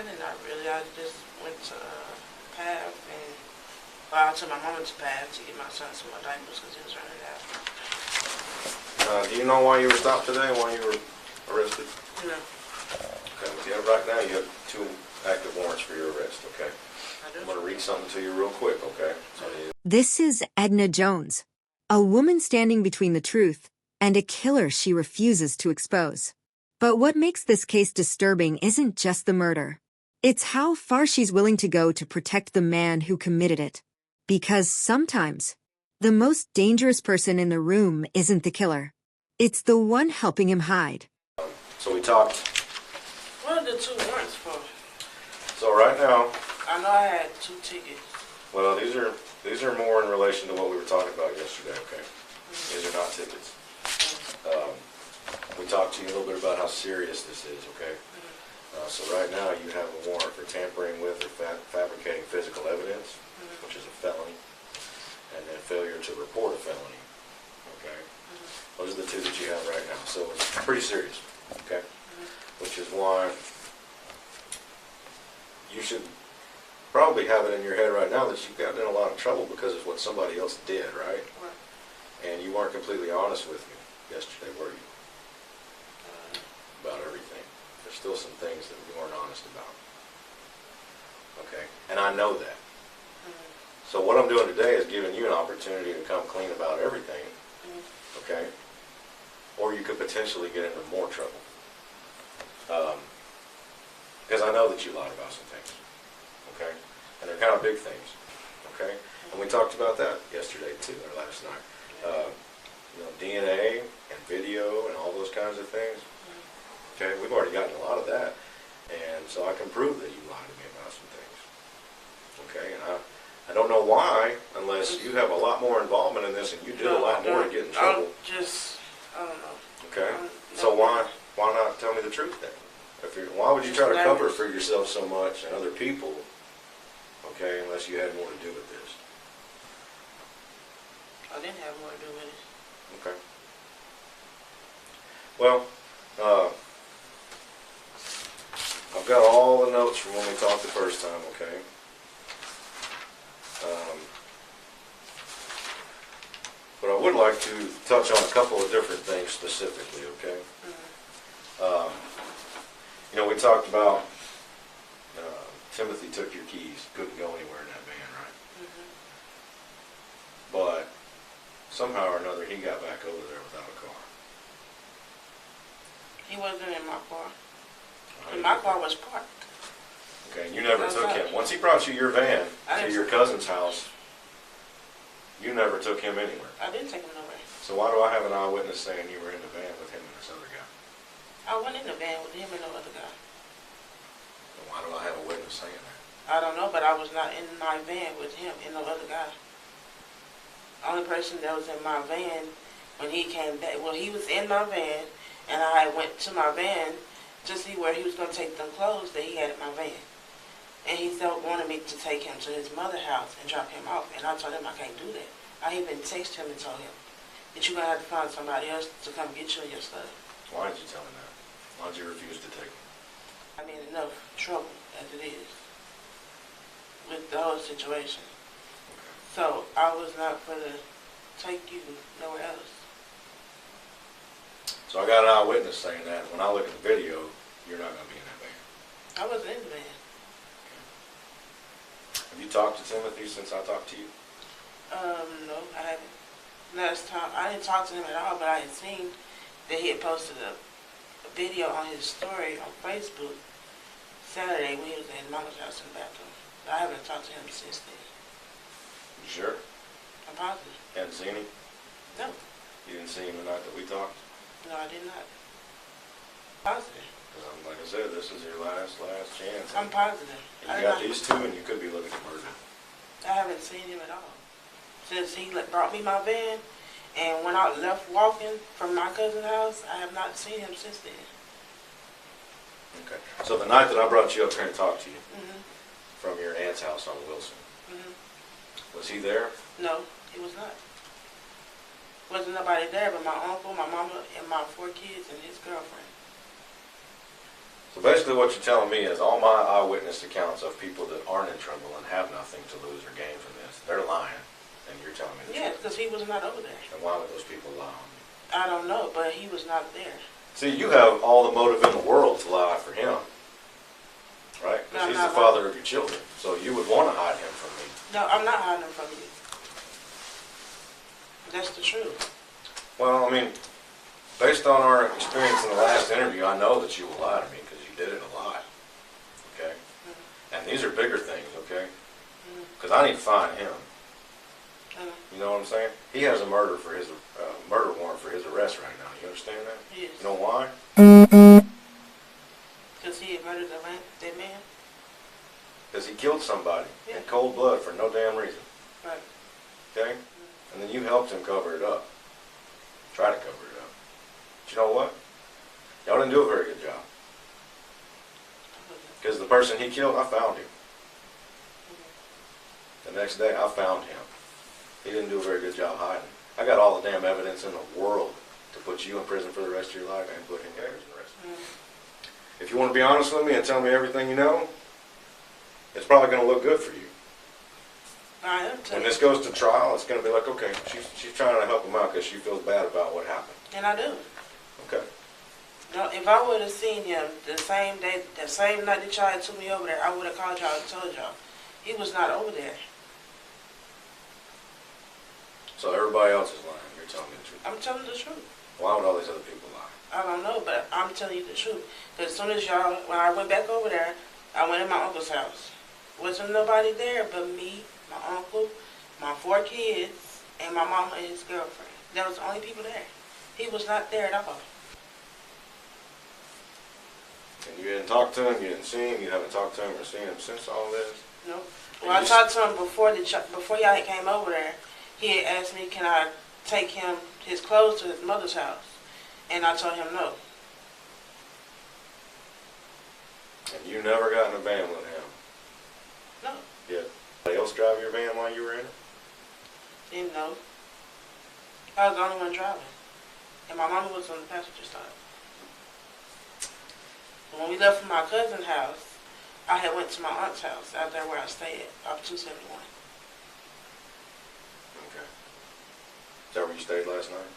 not really. I just went to PATH and I took my mama to PATH to get my son some more diapers because he was running out. Do you know why you were stopped today? Why you were arrested? No. Okay. Yeah, right now you have 2 active warrants for your arrest. Okay. I'm going to read something to you real quick. Okay. This is Edna Jones, a woman standing between the truth and a killer she refuses to expose. But what makes this case disturbing isn't just the murder. It's how far she's willing to go to protect the man who committed it. Because sometimes, the most dangerous person in the room isn't the killer. It's the one helping him hide. So we talked. What are the 2 warrants for? So right now, I know I had 2 tickets. well, these are more in relation to what we were talking about yesterday. Okay. These are not tickets. We talked to you a little bit about how serious this is. Okay. So right now you have a warrant for tampering with or fabricating physical evidence, which is a felony, and then failure to report a felony. Okay. Those are the 2 that you have right now. So it's pretty serious. Okay. Which is why you should probably have it in your head right now that you've gotten in a lot of trouble because of what somebody else did, right? And you weren't completely honest with me yesterday, were you? About everything. There's still some things that we weren't honest about. Okay? And I know that. So what I'm doing today is giving you an opportunity to come clean about everything. Okay? Or you could potentially get into more trouble. Because I know that you lied about some things. Okay? And they're kind of big things. Okay? And we talked about that yesterday too, or last night. DNA and video and all those kinds of things. Okay, we've already gotten a lot of that, and so I can prove that you lied to me about some things. Okay, and I don't know why, unless you have a lot more involvement in this and you did a lot more to get in trouble. I don't know. Okay, so why not tell me the truth then? Why would you try to cover for yourself so much and other people? Okay, unless you had more to do with this. I didn't have more to do with it. Okay. Well, I've got all the notes from when we talked the first time, okay? But I would like to touch on a couple of different things specifically, okay? We talked about Timothy took your keys, couldn't go anywhere in that van, right? But somehow or another he got back over there without a car. He wasn't in my car. And my car was parked. Okay, and you never took him. Once he brought you your van to your cousin's house, you never took him anywhere. I didn't take him nowhere. So why do I have an eyewitness saying you were in the van with him and this other guy? I wasn't in the van with him and no other guy. Well, why do I have a witness saying that? I don't know, but I was not in my van with him and no other guy. The only person that was in my van when he came back, well, he was in my van, and I went to my van to see where he was going to take them clothes that he had in my van. And he still wanted me to take him to his mother's house and drop him off, and I told him I can't do that. I even texted him and told him that you're going to have to find somebody else to come get you and your stuff. Why did you tell him that? Why did you refuse to take him? I'm in enough trouble as it is with the whole situation. Okay. So I was not going to take you nowhere else. So I got an eyewitness saying that. When I look at the video, you're not going to be in that van. I wasn't in the van. Okay. Have you talked to Timothy since I talked to you? No, I haven't. Last time, I didn't talk to him at all, but I had seen that he had posted a video on his story on Facebook Saturday when he was in Mama's house in the bathroom. But I haven't talked to him since then. You sure? I'm positive. You hadn't seen him? No. You didn't see him the night that we talked? No, I did not. Positive. Because like I said, this is your last chance. I'm positive. And you got these 2 and you could be looking at murder. I haven't seen him at all. Since he brought me my van, and when I left walking from my cousin's house, I have not seen him since then. Okay. So the night that I brought you up here and talked to you from your aunt's house on Wilson, was he there? No, he was not. Wasn't nobody there but my uncle, my mama, and my 4 kids and his girlfriend. So basically what you're telling me is all my eyewitness accounts of people that aren't in trouble and have nothing to lose or gain from this, they're lying, and you're telling me the Yeah, truth. because he was not over there. And why would those people lie on me? I don't know, but he was not there. See, you have all the motive in the world to lie for him, right? Because he's the father of your children, so you would want to hide him from me. No, I'm not hiding from you. That's the truth. Well, I mean, based on our experience in the last interview, I know that you will lie to me because you did it a lot, okay? And these are bigger things, okay? Because I need to find him. You know what I'm saying? He has a murder warrant for his arrest right now. You understand that? Yes. You know why? Because he had murdered that man? Because he killed somebody in cold blood for no damn reason. Right. Okay? And then you helped him cover it up. Try to cover it up. But you know what? Y'all didn't do a very good job. Because the person he killed, I found him. The next day, I found him. He didn't do a very good job hiding. I got all the damn evidence in the world to put you in prison for the rest of your life and put him in prison. If you want to be honest with me and tell me everything you know, it's probably going to look good for you. I am When this goes to trial, it's going to be like, okay, she's trying to help him out because she feels bad about what happened. And I do. Okay. No, if I would have seen him the same day, the same night that y'all had took me over there, I would have called y'all and told y'all. He was not over there. So everybody else is lying. You're telling me the truth. I'm telling the truth. Why would all these other people lie? I don't know, but I'm telling you the truth. Because as soon as y'all, when I went back over there, I went in my uncle's house. Wasn't nobody there but me, my uncle, my 4 kids, and my mama and his girlfriend. That was the only people there. He was not there at all. And you didn't talk to him, you didn't see him, you haven't talked to him or seen him since all this? No. Well, I talked to him before y'all came over there. He had asked me, can I take him his clothes to his mother's house? And I told him no. And you never got in a van with him? No. Did anybody else drive your van while you were in it? Didn't know. I was the only one driving. And my mama was on the passenger side. When we left from my cousin's house, I had went to my aunt's house out there where I stayed, up 271. Okay. Is that where you stayed last night?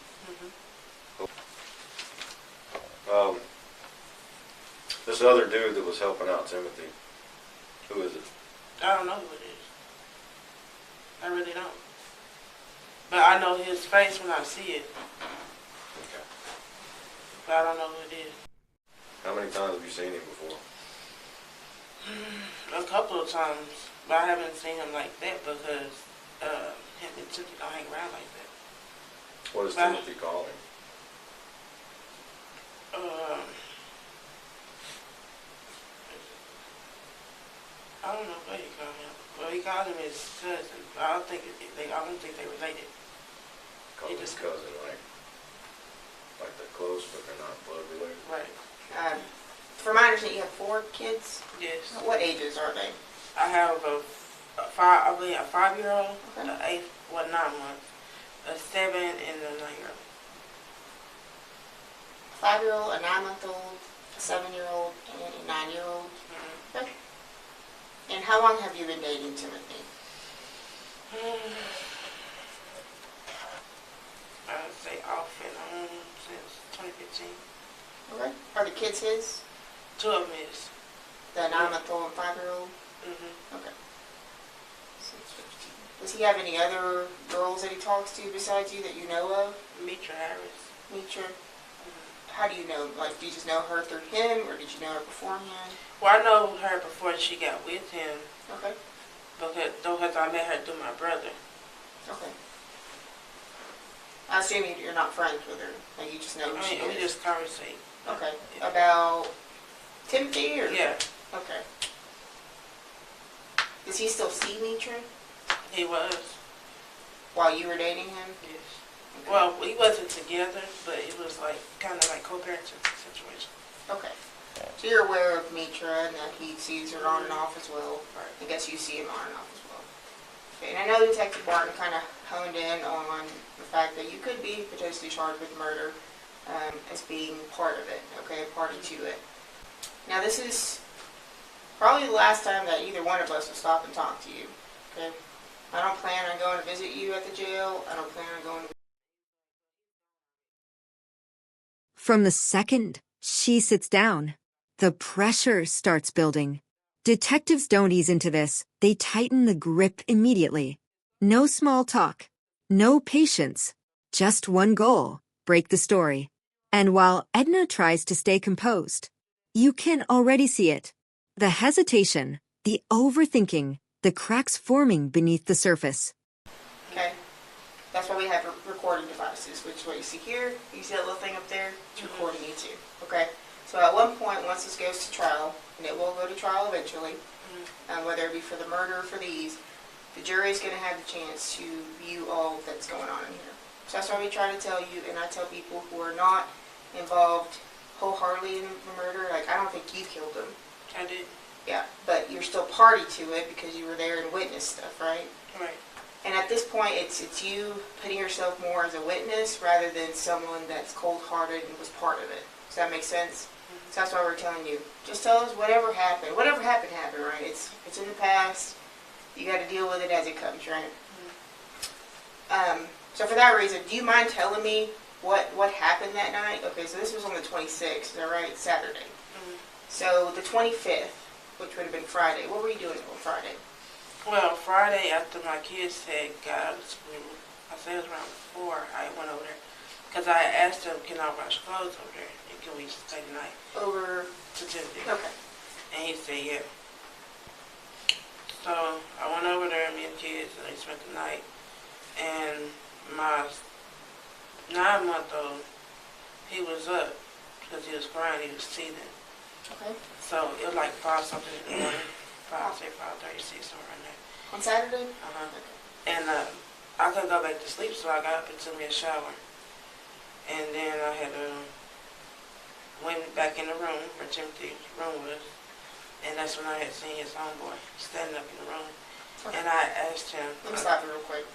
This other dude that was helping out Timothy, who is it? I don't know who it is. I really don't. But I know his face when I see it. Okay. But I don't know who it is. How many times have you seen him before? A couple of times. But I haven't seen him like that because him and Timothy don't hang around like that. What does Timothy call him? I don't know what he called him. Well, he called him his cousin. I don't think they related. Call him his cousin, like they're close, but they're not blood related. Right. From my understanding, you have 4 kids. Yes. What ages are they? I have a 5-year-old, Okay. 9 months, a 7, and a 9-year-old. 5-year-old, a 9-month-old, a 7-year-old, and a 9-year-old. Okay. And how long have you been dating Timothy? I would say off and on since 2015. Okay. Are the kids his? 2 of them is. The 9-month-old and 5-year-old? Okay. 6, 15. Does he have any other girls that he talks to besides you that you know of? Mitra Harris. Mitra? How do you know? Like, do you just know her through him, or did you know her beforehand? Well, I know her before she got with him. Okay. Because I met her through my brother. Okay. I assume you're not friends with her. Like, you just know who she is. We just conversate. Okay. About Timothy, or? Yeah. Okay. Does he still see Mitra He was. while you were dating him? Yes. Okay. Well, we wasn't together, but it was like kind of like co-parenting situation. Okay. So you're aware of Mitra and that he sees her on and off as well. Right. I guess you see him on and off as well. Okay. And I know Detective Barton kind of honed in on the fact that you could be potentially charged with murder as being part of it, okay, a party to it. Now this is probably the last time that either one of us will stop and talk to you. Okay? I don't plan on going to visit you at the jail. I don't plan on going to... From the second she sits down, the pressure starts building. Detectives don't ease into this. They tighten the grip immediately. No small talk. No patience. Just one goal. Break the story. And while Edna tries to stay composed, you can already see it. The hesitation, the overthinking, the cracks forming beneath the surface. Okay? That's why we have recording devices, which is what you see here. You see that little thing up there? It's recording you too. Okay? So at one point, once this goes to trial, and it will go to trial eventually, whether it be for the murder or for these, the jury is going to have the chance to view all that's going on in here. So that's why we try to tell you, and I tell people who are not involved wholeheartedly in the murder, like, I don't think you killed him. I did. Yeah, but you're still party to it because you were there and witnessed stuff, right? Right. And at this point, it's you putting yourself more as a witness rather than someone that's cold-hearted and was part of it. Does that make sense? So that's why we're telling you. Just tell us whatever happened. Whatever happened, happened, right? It's in the past. You got to deal with it as it comes, right? So for that reason, do you mind telling me what happened that night? Okay, so this was on the 26th, is that right? Saturday. So the 25th, which would have been Friday. What were you doing on Friday? Well, Friday after my kids had got out of school, I said it was around 4, I went over there. Because I asked him, can I wash clothes over there? And can we stay the night? Over To Timothy. Okay. And he said, yeah. So I went over there, me and kids, and they spent the night. And my 9-month-old, he was up because he was crying, he was teething. Okay. So it was like 5 something in the morning, 5:36, somewhere around there. On Saturday? Okay. And I couldn't go back to sleep, so I got up and took me a shower. And then I had went back in the room where Timothy's room was, and that's when I had seen his homeboy standing up in the room. Okay. And I asked him. Let me stop you real quick.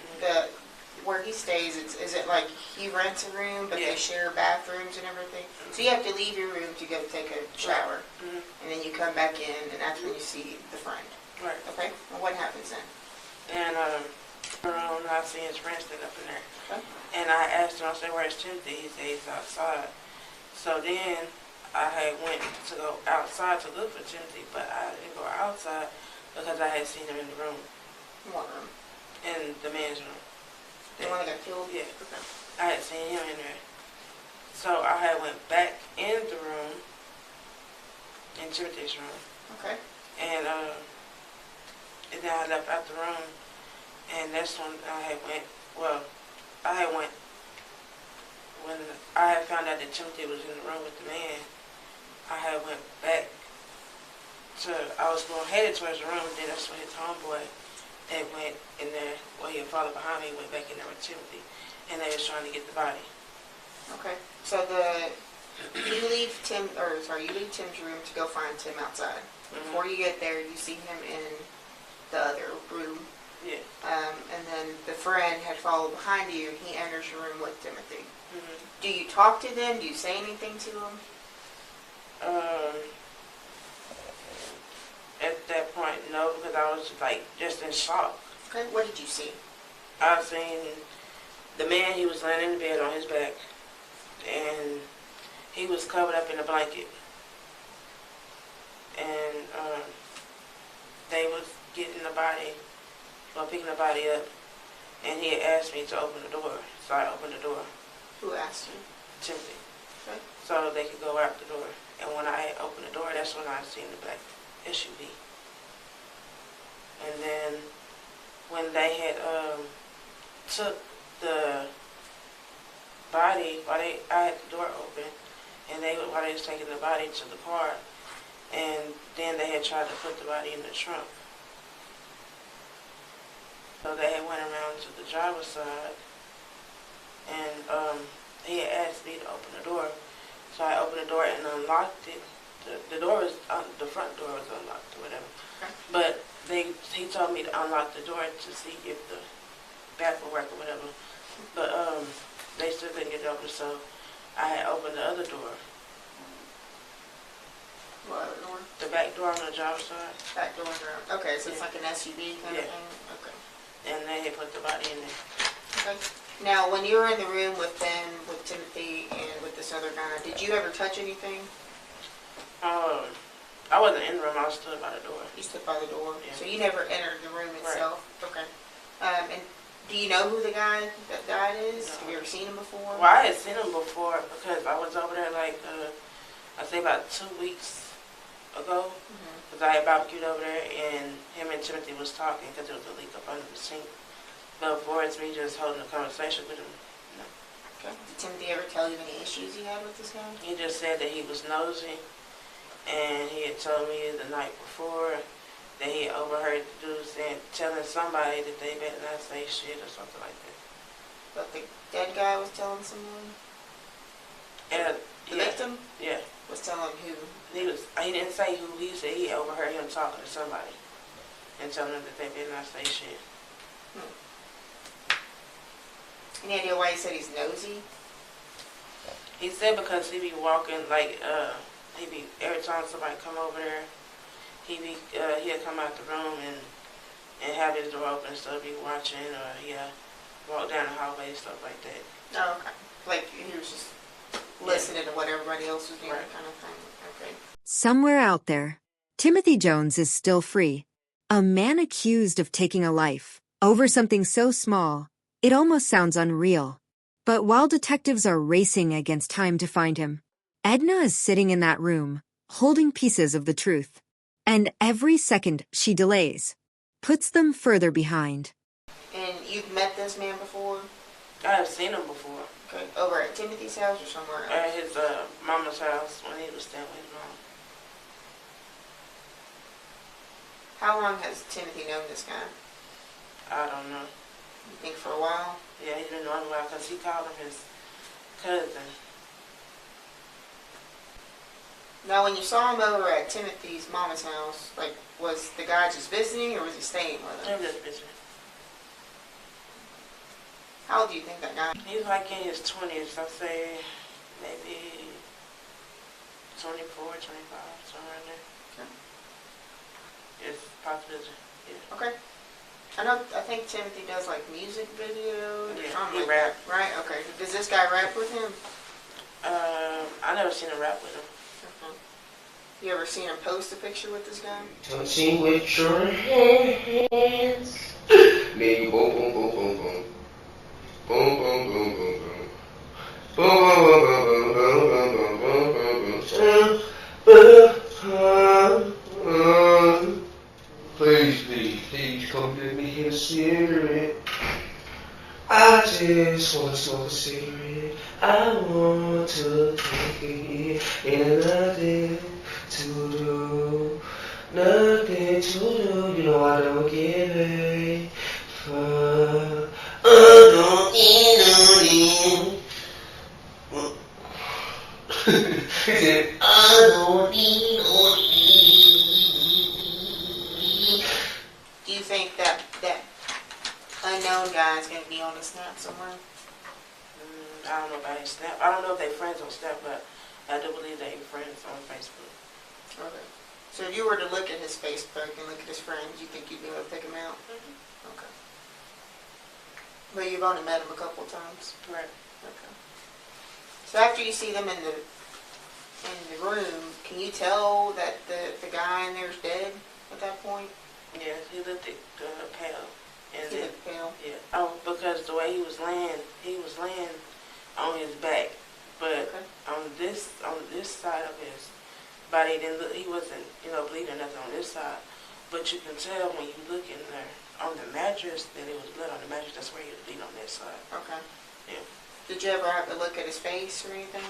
Where he stays, is it like he rents a room, but Yeah. they share bathrooms and everything? So you have to leave your room to go take a shower, and then you come back in, and that's when you see the friend. Right. Okay? Well, what happens then? And I see his friend standing up in there. Okay. And I asked him, I said, where's Timothy? He said he's outside. So then I had went to go outside to look for Timothy, but I didn't go outside because I had seen him in the room, What room? in the man's room. The one that got killed? Yeah. Okay. I had seen him in there. So I had went back in the room, in Timothy's room, Okay. and then I left out the room, and that's when I had went, when I had found out that Timothy was in the room with the man, I had went back I was going headed towards the room, then that's when his homeboy had went in there, he had followed behind me, went back in there with Timothy, and they was trying to get the body. Okay. So you leave Tim's room to go find Tim outside. Before you get there, you see him in the other room. Yeah. And then the friend had followed behind you. He enters your room with Timothy. Mm-hmm. Do you talk to them? Do you say anything to them? At that point, no, because I was like just in shock. Okay. What did you see? I seen the man, he was laying in the bed on his back, and he was covered up in a blanket. And they was getting the body, picking the body up, and he had asked me to open the door. So I opened the door. Who asked you? Timothy. Okay. So they could go out the door. And when I had opened the door, that's when I seen the black SUV. And then when they had took the body, I had the door open, and while they was taking the body to the car, and then they had tried to put the body in the trunk. So they had went around to the driver's side, and he had asked me to open the door. So I opened the door and unlocked it. The door was, the front door was unlocked or whatever. Okay. But he told me to unlock the door to see if the back would work or whatever. But they still couldn't get it open, so I had opened the other door. What other door? The back door on the job site. Back door. Okay, so it's Yeah. like an SUV kind of Yeah. thing? Okay. And they had put the body in there. Okay. Now, when you were in the room with them, with Timothy and with this other guy, did you ever touch anything? I wasn't in the room. I stood by the door. You stood by the door, Yeah. so you never entered the room Right. itself? Okay. And do you know who the guy that died is? No. Have you ever seen him before? Well, I had seen him before because I was over there like, I'd say about 2 weeks ago. Mhm. Because I had barbecued over there and him and Timothy was talking because there was a leak up under the sink. But for it's me just holding a conversation with him, no. Okay. Did Timothy ever tell you any issues he had with this guy? He just said that he was nosy, and he had told me the night before that he overheard the dude saying, telling somebody that they better not say shit or something like that. But the dead guy was telling someone? And, The yeah, victim yeah. was telling who? He didn't say who. He said he overheard him talking to somebody and telling them that they better not say shit. Any idea why he said he's nosy? He said because he be walking like he be every time somebody come over there, he'll come out the room and have his door open, so be watching, or he'll walk down the hallway and stuff like that. Oh, okay. Like he was just listening to what everybody else was doing, Right. kind of thing. Okay. Somewhere out there, Timothy Jones is still free. A man accused of taking a life over something so small, it almost sounds unreal. But while detectives are racing against time to find him, Edna is sitting in that room, holding pieces of the truth. And every second she delays puts them further behind. And you've met this man before? I have seen him before Okay. Over at Timothy's house or somewhere else? at his mama's house when he was staying with his mom. How long has Timothy known this guy? I don't know. You think for a while? Yeah, he's been knowing a while because he called him his cousin. Now, when you saw him over at Timothy's mama's house, like, was the guy just visiting or was he staying with He him? was just bitching. How old do you think that guy? He's like in his 20s, I'd say maybe 24, 25, somewhere in there. Okay. It's possibility, yeah. Okay. I think Timothy does like music videos or Yeah, something he like rap. that. Right, okay. Does this guy rap with him? I never seen him rap with him. Okay. You ever seen him post a picture with this guy? Touching with your hands. Baby, boom, boom, boom, boom, boom. Boom, boom, boom, boom, boom. Boom, boom, boom, boom, boom, boom, boom, boom, boom. Please, please, please come give me a cigarette. I just want to smoke a cigarette. I want to take a hit. Ain't nothing to do. Nothing to do. You know I don't give a fuck. I don't need no. He said, I don't need no. Do you think that unknown guy is going to be on the snap somewhere? I don't know about his Snap. I don't know if they're friends on Snap, but I do believe they're friends on Facebook. Okay. So if you were to look at his Facebook and look at his friends, you think you'd be able to pick him out? Okay. But you've only met him a couple of times? Right. Okay. So after you see them in the room, can you tell that the guy in there is dead at that point? Yeah, he looked pale. And He then, looked pale. yeah. Oh, because the way he was laying on his back. But Okay. on this side of his body, he wasn't, bleeding or nothing on this side. But you can tell when you look in there on the mattress that it was blood on the mattress. That's where he was bleeding on that side. Okay. Yeah. Did you ever have to look at his face or anything?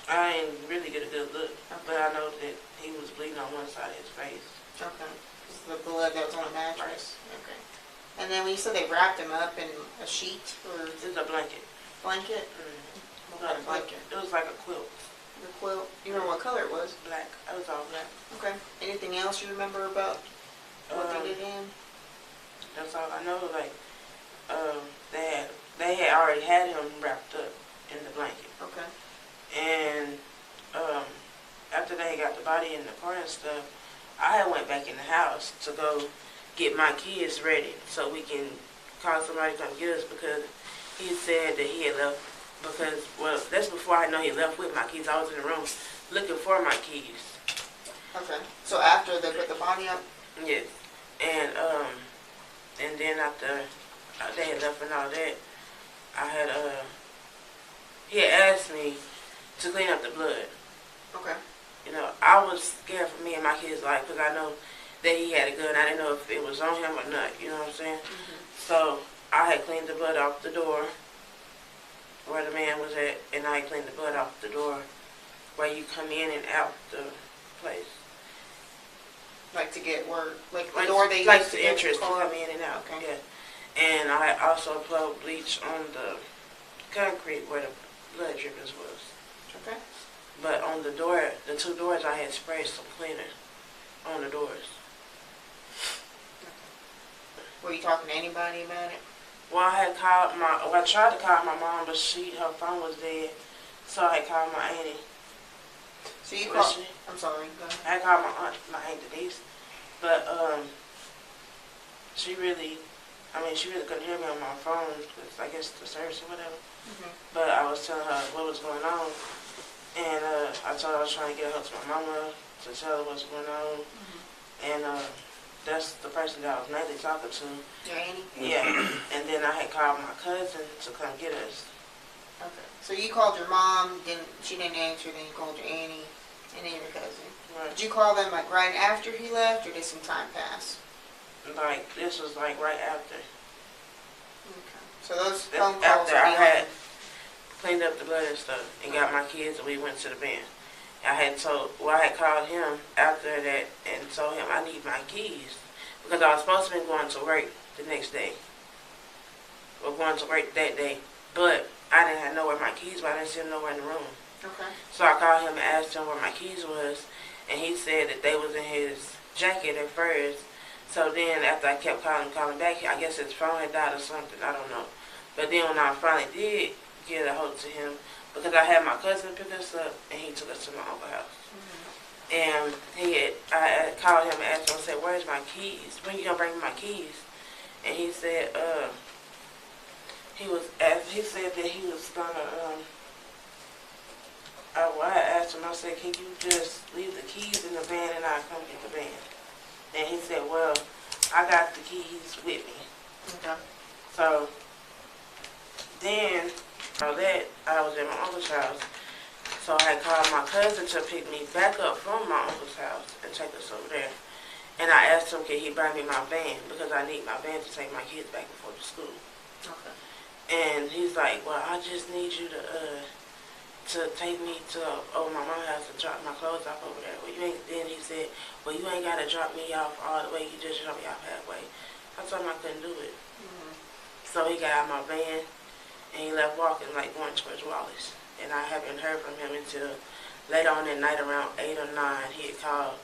I didn't really get a good look, Okay. but I know that he was bleeding on one side of his face. Okay. It's the blood that was on the mattress? Okay. And then when you said they wrapped him up in a sheet or This is a blanket. blanket? Mm-hmm. What kind of blanket? It was like a quilt. The quilt? You remember what color it was? Black. It was all black. Okay. Anything else you remember about what they did to him? That's all I know. Like, they had already had him wrapped up in the blanket, Okay. and after they got the body in the car and stuff, I had went back in the house to go get my kids ready so we can call somebody to come get us because he said that he had left because, well, that's before I know he left with my keys. I was in the room looking for my keys. Okay. So after they put the body up? Yes. And then after they had left and all that, I had, he had asked me to clean up the blood. Okay. You know, I was scared for me and my kids' life because I know that he had a gun. I didn't know if it was on him or not, you know what I'm saying? So I had cleaned the blood off the door where the man was at, and I had cleaned the blood off the door where you come in and out the place. Like to get where, like the door they like used to the get entrance to car? come in and out. Okay. Yeah. And I had also applied bleach on the concrete where the blood drippings was. Okay. But on the door, the two doors, I had sprayed some cleaner on the doors. Were you talking to anybody about it? Well, I had called I tried to call my mom, but her phone was dead. So I had called my auntie. So you Well, called, I'm sorry, go ahead. I had called my aunt Denise. But, she really couldn't hear me on my phone because I guess the service or whatever. But I was telling her what was going on. And I told her I was trying to get her to my mama to tell her what's going on. And that's the person that I was mainly talking to. Your auntie? Yeah. And then I had called my cousin to come get us. Okay. So you called your mom, she didn't answer, then you called your auntie, and then your cousin. Right. Did you call them like right after he left, or did some time pass? Like, this was like right after. Okay. So those That's phone calls after are I had behind. cleaned up the blood and stuff and got my kids and we went to the band. I had called him after that and told him I need my keys because I was supposed to be going to work the next day. Or going to work that day. But I didn't have nowhere my keys were. I didn't see them nowhere in the room. Okay. So I called him and asked him where my keys was and he said that they was in his jacket at first. So then after I kept calling back, I guess his phone had died or something, I don't know. But then when I finally did get a hold to him, because I had my cousin pick us up and he took us to my uncle's house. And I called him and asked him, I said, where's my keys? When you gonna bring me my keys? And he said, he said that he was gonna, I asked him, I said, can you just leave the keys in the van and I'll come get the van? And he said, well, I got the keys with me. Okay. So then, I was at my uncle's house. So I had called my cousin to pick me back up from my uncle's house and take us over there. And I asked him, can he bring me my van? Because I need my van to take my kids back and forth to school. Okay. And he's like, well, I just need you to take me to my mom's house and drop my clothes off over there. Well, then he said, well, you ain't got to drop me off all the way. You just drop me off halfway. I told him I couldn't do it. So he got out of my van and he left walking, like going towards Wallace. And I haven't heard from him until later on at night around 8 or 9. He had called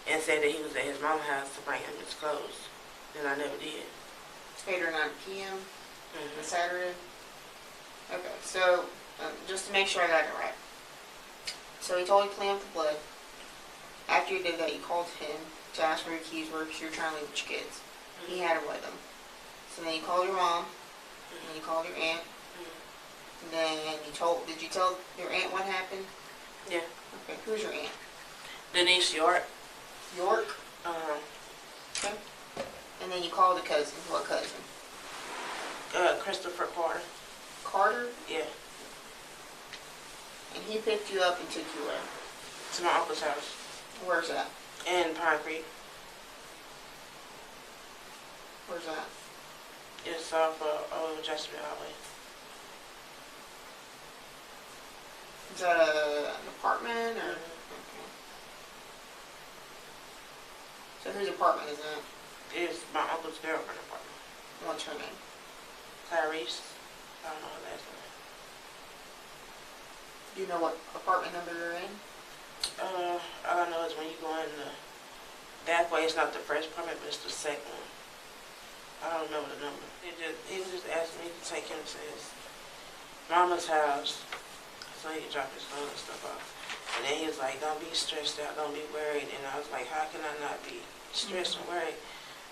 and said that he was at his mom's house to bring him his clothes. And I never did. 8 or 9 p.m. On Saturday? Okay, so just to make sure I got it right. So he told you to clean up the blood. After you did that, you called him to ask where your keys were because you were trying to leave with your kids. He had them with him. So then you called your mom, and then you called your aunt. And then did you tell your aunt what happened? Yeah. Okay, who's your aunt? Denise York. York? Okay. And then you called the cousin. What cousin? Christopher Carter. Carter? Yeah. And he picked you up and took you where? To my uncle's house. Where's that? In Pine Creek. Where's that? It's off of Jacksonville Highway. Is that an apartment or? Okay. So whose apartment is that? It's my uncle's girlfriend apartment. What's her name? Clarice. I don't know her last name. Do you know what apartment number you're in? All I know is when you go in that way, it's not the first apartment, but it's the second one. I don't remember the number. He was just asking me to take him to his mama's house so he could drop his phone and stuff off. And then he was like, don't be stressed out, don't be worried. And I was like, how can I not be stressed and worried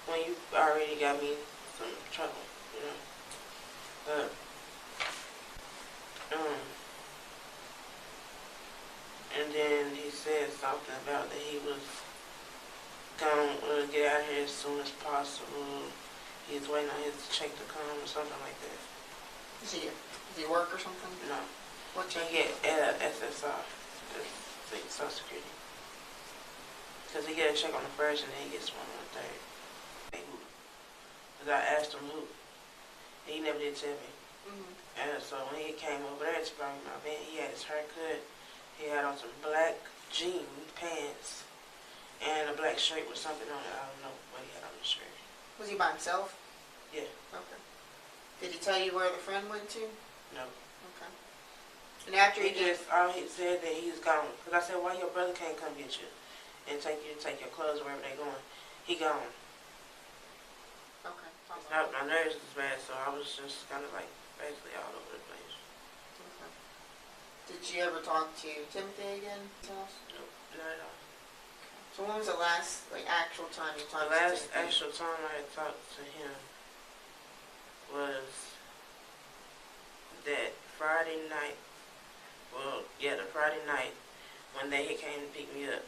when you already got me some trouble, you know? But, and then he said something about that he was going to get out of here as soon as possible. He was waiting on his check to come or something like that. Is he work or something? No. What check? He get SSI, Social Security. Because he get a check on the first and then he gets one on the third. Because I asked him who. And he never did tell me. And so when he came over there to bring my van, he had his hair cut. He had on some black jean pants and a black shirt with something on it. I don't know what he had on the shirt. Was he by himself? Yeah. Okay. Did he tell you where the friend went to? No. Okay. And after He he said that he was gone. Because I said, why your brother can't come get you and take your clothes wherever they going? He gone. Okay. My nerves was bad, so I was just kind of like basically all over the place. Okay. Did you ever talk to Timothy again? Nope, not at all. So when was the last actual time you The talked to last Timothy? actual time I had talked to him was that Friday night. Well, yeah, the Friday night when they came to pick me up.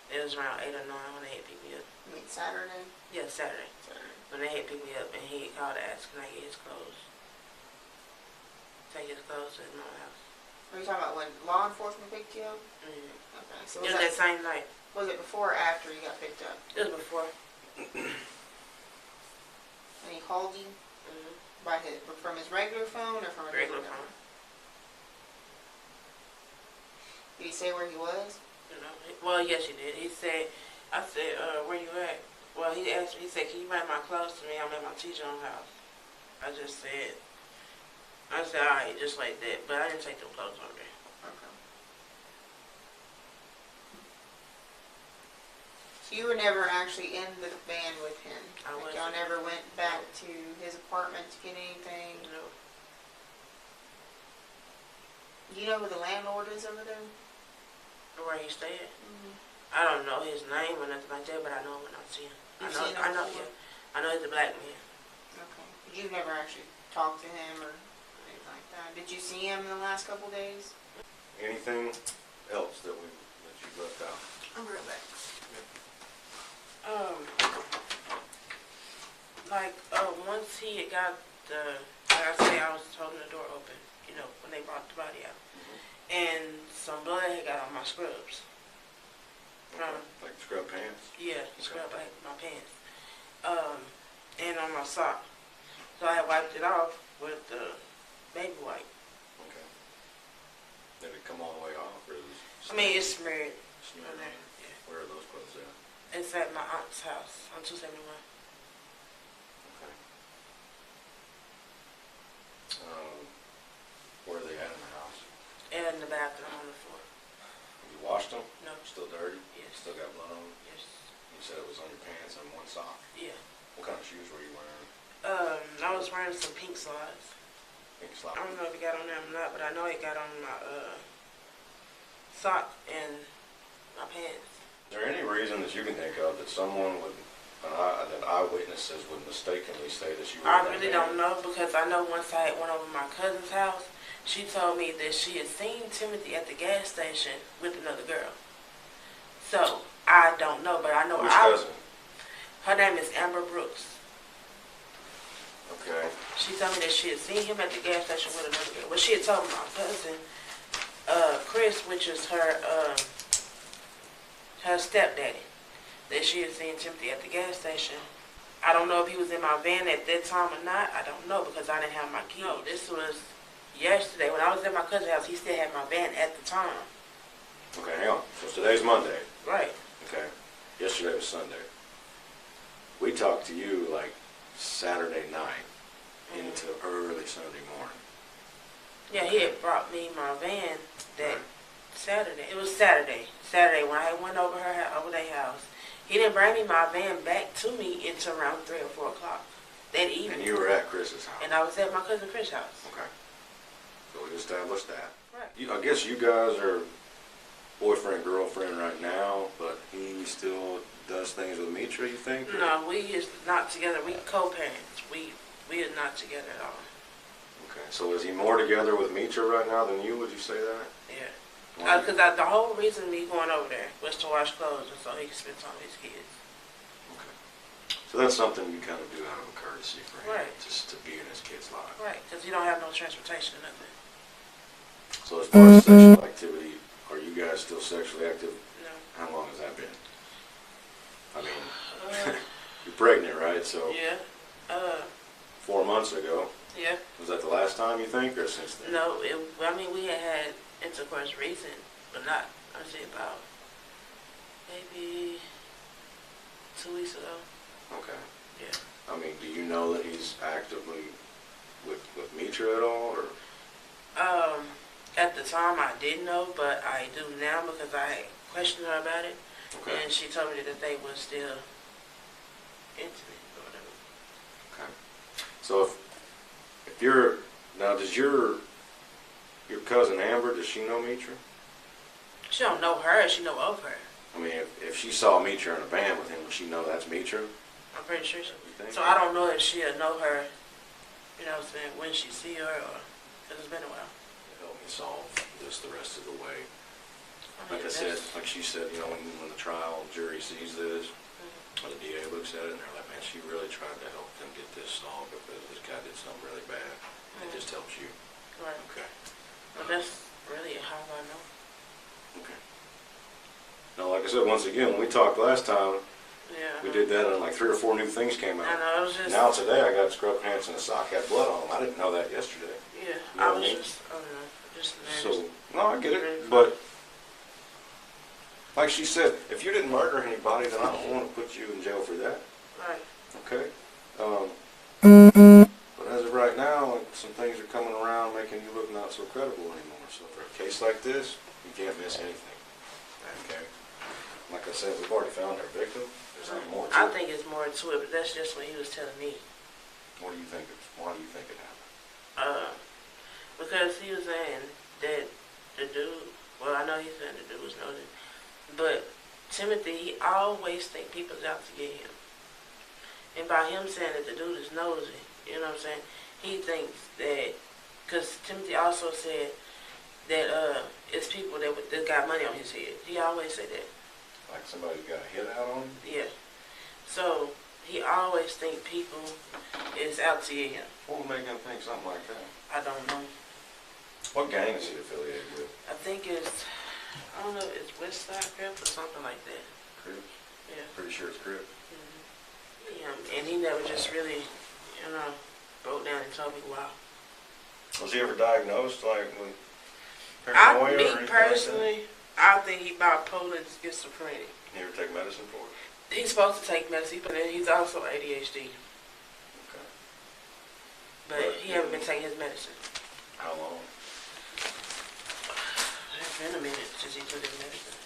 It was around 8 or 9 when they had picked me up. You mean Saturday? Yeah, Saturday. When they had picked me up and he had called to ask can I get his clothes. Take his clothes to his mom's house. Are you talking about when law enforcement picked you up? Mm-hmm. Okay. So It was that same night. was it before or after you got picked up? It was before. And he called you from his regular phone or from a Regular different phone. number? Did he say where he was? You know. Well, yes, he did. He said, I said, where you at? Well, he asked me, he said, can you bring my clothes to me? I'm at my teacher's house. I said, all right, just like that. But I didn't take them clothes over there. Okay. So you were never actually in the van with him? I wasn't. Y'all never went back to his apartment to get anything? You know. Do you know who the landlord is over there? Where he stayed. I don't know his name or nothing like that, but I know him when I see him. You've seen him I know, before? yeah. I know he's a black man. Okay. But you've never actually talked to him or anything like that? Did you see him in the last couple days? Anything else that you left out? I'm real back. Once he had got like I say, I was holding the door open, you know, when they brought the body out. And some blood had got on my scrubs. Like scrub pants? Yeah, scrub my pants. And on my sock. So I wiped it off with the baby wipe. Okay. Did it come all the way off, or is it? I mean, it's smeared. Smeared on there. Yeah. Where are those clothes at? It's at my aunt's house on 271. Okay. Where are they at in the house? And in the bathroom on the floor. Have you washed them? No. Still dirty? Yes. Still got blood on them? Yes. You said it was on your pants and one sock. Yeah. What kind of shoes were you wearing? I was wearing some pink slides. Pink I slop. don't know if it got on there or not, but I know it got on my sock and my pants. Is there any reason that you can think of that someone would, that eyewitnesses would mistakenly say that you were I that really man? don't know because I know once I went over to my cousin's house, she told me that she had seen Timothy at the gas station with another girl. So, I don't know, but I know Which cousin? Her name is Amber Brooks. Okay. She told me that she had seen him at the gas station with another girl. Well, she had told my cousin, Chris, which is her stepdaddy, that she had seen Timothy at the gas station. I don't know if he was in my van at that time or not. I don't know because I didn't have my key. No, this was yesterday. When I was at my cousin's house, he still had my van at the time. Okay, hang on. So today's Monday. Right. Okay. Yesterday was Sunday. We talked to you like Saturday night into early Sunday morning. Yeah, he had brought me my van that Saturday. It was Saturday. Saturday when I went over their house. He didn't bring me my van back to me until around 3 or 4 o'clock that evening. And you were at Chris's house. And I was at my cousin Chris' house. Okay. So we established that. Right. I guess you guys are boyfriend, girlfriend right now, but he still does things with Mitra, you think? No, we is not together. We co-parents. We are not together at all. Okay, so is he more together with Mitra right now than you, would you say that? Yeah. Why? Because the whole reason me going over there was to wash clothes and so he could spend time with his kids. Okay. So that's something you kind of do out of a courtesy for him, Right. just to be in his kid's life. Right, because you don't have no transportation or nothing. So as far as sexual activity, are you guys still sexually active? No. How long has that been? I mean, you're pregnant, right? So Yeah. 4 months ago, Yeah. was that the last time you think, or since then? No, we had intercourse recent, but not, I'd say about maybe 2 weeks ago. Okay. Yeah. I mean, do you know that he's actively with Mitra at all, or? At the time I didn't know, but I do now because I questioned her about it, Okay. and she told me that they were still intimate or whatever. Okay. So if you're now, does your cousin Amber, does she know Mitra? She don't know her, she know of her. I mean, if she saw Mitra in a van with him, would she know that's Mitra? I'm pretty sure she. You think? So I don't know if she'll know her, you know what I'm saying, when she see her or, because it's been a while. Help me solve this the rest of the way. mean, Like I said, that's- like she said, you know, when the trial jury sees this, when the DA looks at it, and they're like, man, she really tried to help them get this solved because this guy did something really bad. It just helps you. Right. Okay. But that's really how I know. Okay. Now, like I said, once again, when we talked last time, Yeah. we did that and like 3 or 4 new things came I out. know, it was just. Now today I got scrub pants and a sock had blood on them. I didn't know that yesterday. Yeah, know I what I was mean? just, I don't know, just So, nervous. no, I get it. But, like she said, if you didn't murder anybody, then I don't want to put you in jail for that. Right. Okay? But as of right now, like, some things are coming around making you look not so credible anymore. So for a case like this, you can't miss anything. Okay? Like I said, we've already found our victim. There's not more to I it. think it's more to it, but that's just what he was telling me. What do you think? Why do you think it happened? Because he was saying that the dude, well, I know he's saying the dude was nosy, but Timothy, he always think people's out to get him. And by him saying that the dude is nosy, you know what I'm saying, he thinks that, because Timothy also said that it's people that got money on his head. He always said that. Like somebody got a hit out on him? Yeah. So he always think people is out to get him. What would make him think something like that? I don't know. What gang is he affiliated with? I think it's, I don't know, it's West Side Crip or something like that. Crips? Yeah. Pretty sure it's Crip. Yeah. And he never just really, you know, broke down and told me why. Was he ever diagnosed like with Me paranoia or anything personally, I think he bipolar and schizophrenic. like that? You ever take medicine for it? He's supposed to take medicine, but then he's also ADHD. Okay. But he haven't been taking his medicine. How long? It's been a minute since he took his medicine.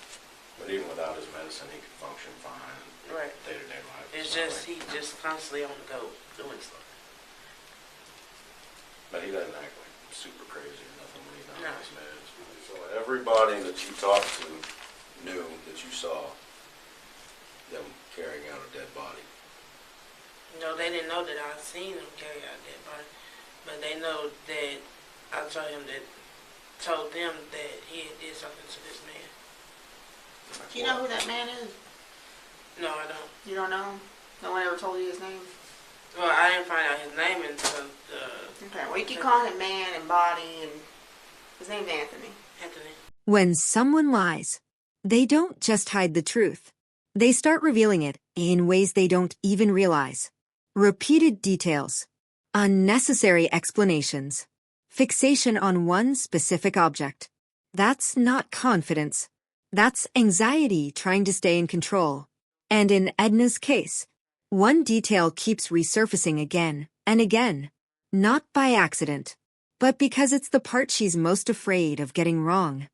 But even without his medicine, he could function fine in Right. day-to-day life. It's not just, like- he just constantly on the go doing stuff. But he doesn't act like super crazy or nothing when he's not No. on his meds. So everybody that you talked to knew that you saw them carrying out a dead body. No, they didn't know that I seen him carry out that body, but they know that I told them that he had did something to this man. Do you know who that man is? No, I don't. You don't know him? No one ever told you his name? Well, I didn't find out his name until Okay, well you keep calling him man and body and his name's Anthony. Anthony. When someone lies, they don't just hide the truth. They start revealing it in ways they don't even realize. Repeated details, unnecessary explanations, fixation on one specific object. That's not confidence. That's anxiety trying to stay in control. And in Edna's case, one detail keeps resurfacing again and again, not by accident, but because it's the part she's most afraid of getting wrong.